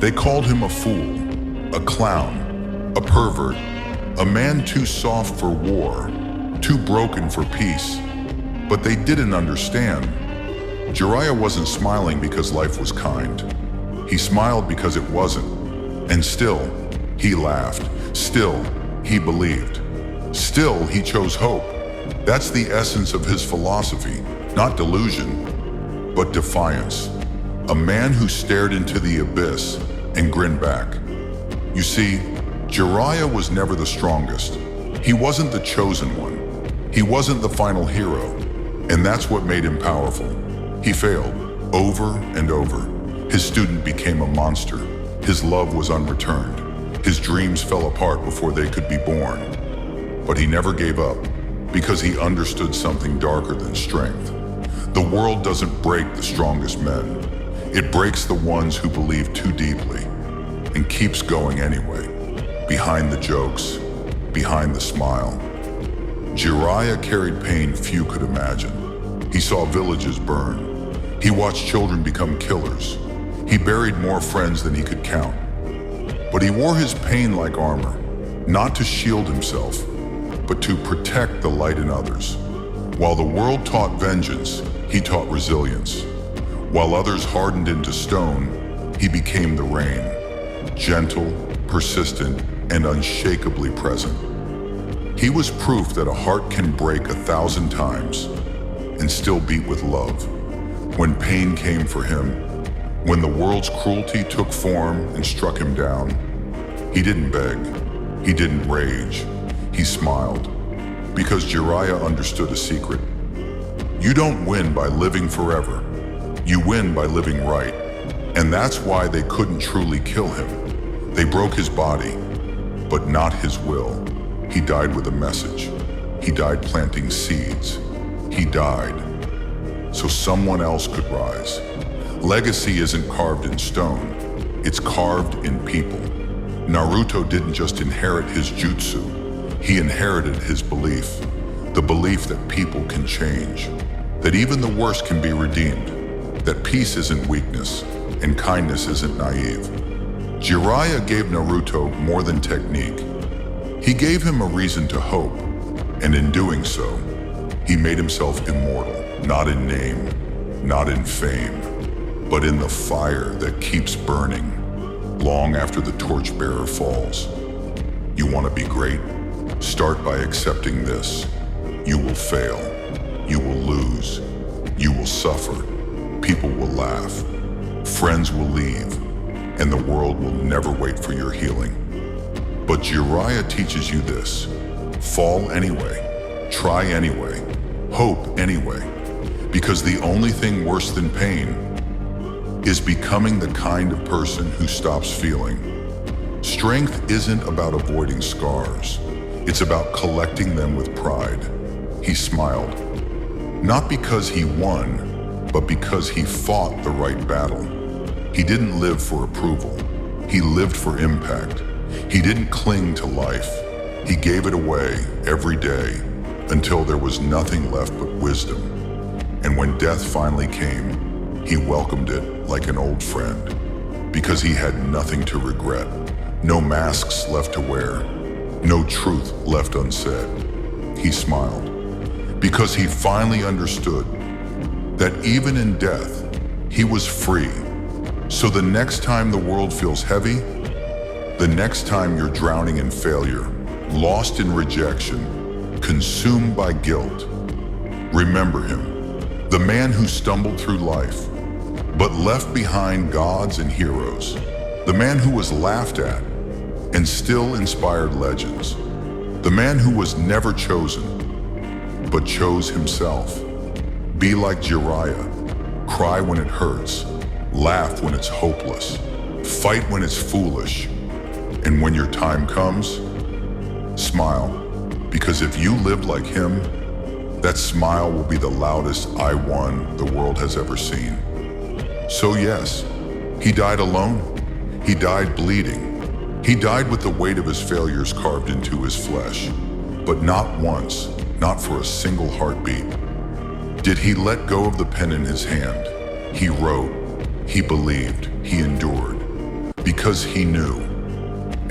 They called him a fool, a clown, a pervert, a man too soft for war, too broken for peace. But they didn't understand. Jiraiya wasn't smiling because life was kind. He smiled because it wasn't. And still, he laughed. Still, he believed. Still, he chose hope. That's the essence of his philosophy, not delusion, but defiance. A man who stared into the abyss and grinned back. You see, Jiraiya was never the strongest. He wasn't the chosen one. He wasn't the final hero. And that's what made him powerful. He failed, over and over. His student became a monster. His love was unreturned. His dreams fell apart before they could be born. But he never gave up, because he understood something darker than strength. The world doesn't break the strongest men. It breaks the ones who believe too deeply and keeps going anyway. Behind the jokes, behind the smile. Jiraiya carried pain few could imagine. He saw villages burn. He watched children become killers. He buried more friends than he could count. But he wore his pain like armor, not to shield himself, but to protect the light in others. While the world taught vengeance, he taught resilience. While others hardened into stone, he became the rain, gentle, persistent, and unshakably present. He was proof that a heart can break 1,000 times and still beat with love. When pain came for him, when the world's cruelty took form and struck him down, he didn't beg, he didn't rage, he smiled. Because Jiraiya understood a secret. You don't win by living forever. You win by living right. And that's why they couldn't truly kill him. They broke his body, but not his will. He died with a message. He died planting seeds. He died so someone else could rise. Legacy isn't carved in stone. It's carved in people. Naruto didn't just inherit his jutsu. He inherited his belief. The belief that people can change. That even the worst can be redeemed. That peace isn't weakness and kindness isn't naive. Jiraiya gave Naruto more than technique. He gave him a reason to hope, and in doing so, he made himself immortal, not in name, not in fame, but in the fire that keeps burning long after the torchbearer falls. You want to be great? Start by accepting this. You will fail. You will lose. You will suffer. People will laugh. Friends will leave. And the world will never wait for your healing. But Jiraiya teaches you this. Fall anyway. Try anyway. Hope anyway. Because the only thing worse than pain is becoming the kind of person who stops feeling. Strength isn't about avoiding scars. It's about collecting them with pride. He smiled. Not because he won, but because he fought the right battle. He didn't live for approval. He lived for impact. He didn't cling to life. He gave it away every day until there was nothing left but wisdom. And when death finally came, he welcomed it like an old friend because he had nothing to regret. No masks left to wear. No truth left unsaid. He smiled because he finally understood that even in death, he was free. So the next time the world feels heavy, the next time you're drowning in failure, lost in rejection, consumed by guilt, remember him, the man who stumbled through life, but left behind gods and heroes, the man who was laughed at and still inspired legends, the man who was never chosen, but chose himself. Be like Jiraiya, cry when it hurts, laugh when it's hopeless, fight when it's foolish, and when your time comes, smile, because if you lived like him, that smile will be the loudest I won the world has ever seen. So yes, he died alone. He died bleeding. He died with the weight of his failures carved into his flesh, but not once, not for a single heartbeat, did he let go of the pen in his hand. He wrote, he believed, he endured. Because he knew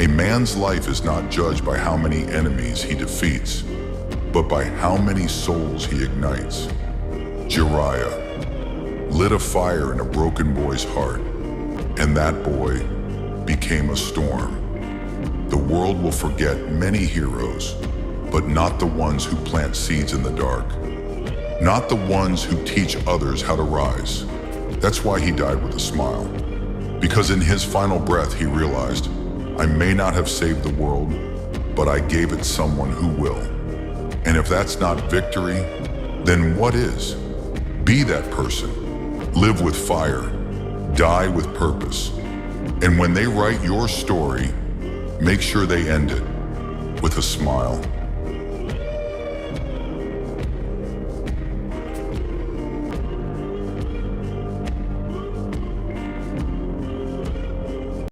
a man's life is not judged by how many enemies he defeats, but by how many souls he ignites. Jiraiya lit a fire in a broken boy's heart, and that boy became a storm. The world will forget many heroes, but not the ones who plant seeds in the dark. Not the ones who teach others how to rise. That's why he died with a smile. Because in his final breath he realized, I may not have saved the world, but I gave it someone who will. And if that's not victory, then what is? Be that person. Live with fire. Die with purpose. And when they write your story, make sure they end it with a smile.